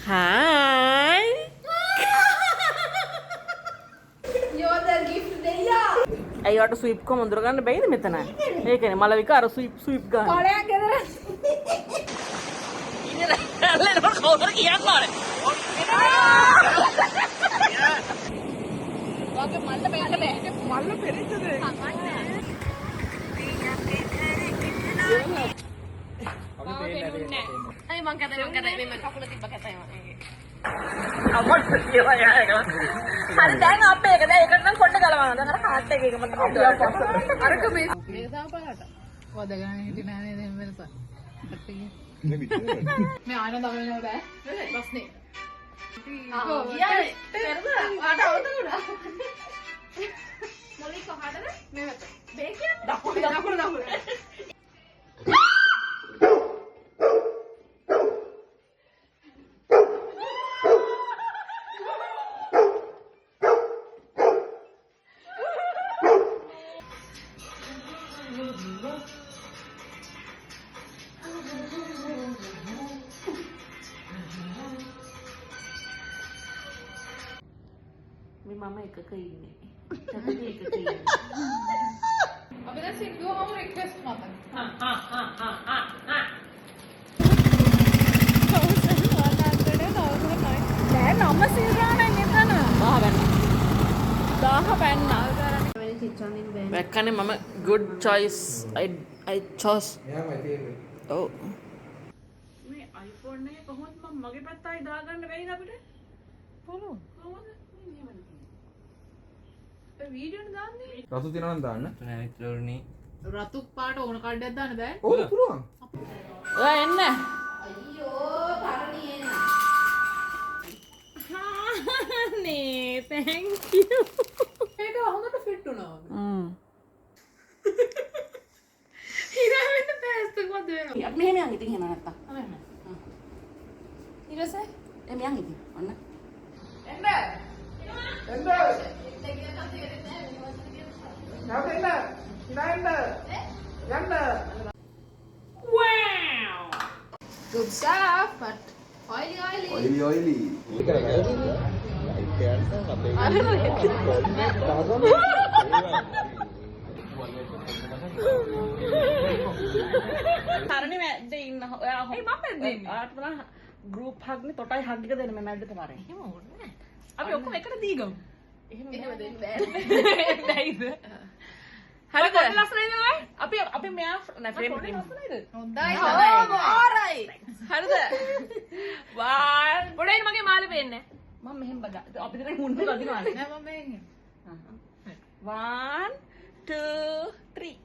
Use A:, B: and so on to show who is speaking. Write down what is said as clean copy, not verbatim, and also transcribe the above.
A: Hi.
B: You're the gift දෙයියා.
A: අයියට ස්විප් කො මුඳුර ගන්න බැයිද මෙතන? ඒකනේ මලවික අර ස්විප් ගන්න.
B: කොලයක් ගෙදර.
A: ඉතින් ඇල්ලේ නෝ කවුරුද කියන්නේ? ඔගේ මල්ල බෑන්න බෑ. මල්ල පෙරිච්චද? අයි මං කතා මේ කකුල තිබ්බ කතායි මම. අම්මට කියලා යෑක. හරි දැන් අපේ එක දැන් එකට නම් කොණ්ඩ ගලවනවා. දැන් අර කාට් එකේ මම අරක මේ
B: පහලට. වදගාන හිටියේ නෑනේ දැන් වෙනස. මේ ආනන්ද අවලන බෑ. ප්‍රශ්නේ. ගියානේ. ආට අවතනුණා. මොලි කොහාටද? මේ වෙත. මේ කියන්නේ දකුණ.
A: මේ මම එකක ඉන්නේ. තපේ එකක ඉන්නේ.
B: අපි දැන් සිද්ධුවම රික්වෙස්ට් මතක්. දැන් නම සිරානේ මෙතන. 10 පැන්නා.
A: වැක්කනේ මම good choice I chose. ඔව්. මේ iPhone එක කොහොමද මම මගේ පැත්තයි දාගන්න බැයිද අපිට? කොහොමද? වීඩියෝ දාන්නේ
C: රතු තියනවා නම් දාන්න.
B: රතු පාට ඕන කඩයක් දාන්න බෑ.
C: ඔව් පුළුවන්.
A: ඔයා එන්න.
B: අයියෝ තරණියේ
A: නේ thank you.
B: මේක හොඳට ෆිට වුණා. හිනා වෙන්න බෑස්ත කොහොමද වෙනවා?
A: අපි මෙහෙම යන් ඉතින් එහෙම නැත්තම්.
B: ඊට පස්සේ
A: එමෙ යන් ඉතින්. ඔන්න.
B: එන්න.
A: Wow.
B: Good stuff, but oily.
A: තරණි මැද්ද ඉන්න ඔයා මම මැද්ද ඉන්නේ. ඔයාට තමයි group hug නේ තොටයි hug එක දෙන්න මම මැද්දට පාරේ. එහෙම ඕනේ නැහැ. අපි ඔක්කොම එකට දීගමු. එහෙම දෙන්න බෑ. බැයිද? හරිද? ලස්සනයිද ඔය? අපි මෙයා නෑ ෆ්‍රේම් එක ලස්සනයිද?
B: හොඳයි.
A: alright. හරිද? වන් පොඩේන මගේ මාළේ පේන්නේ. මම මෙහෙම බදා. අපි දෙන්න මුන්න බදිනවානේ.
B: නෑ මම මේක.
A: 1 2 3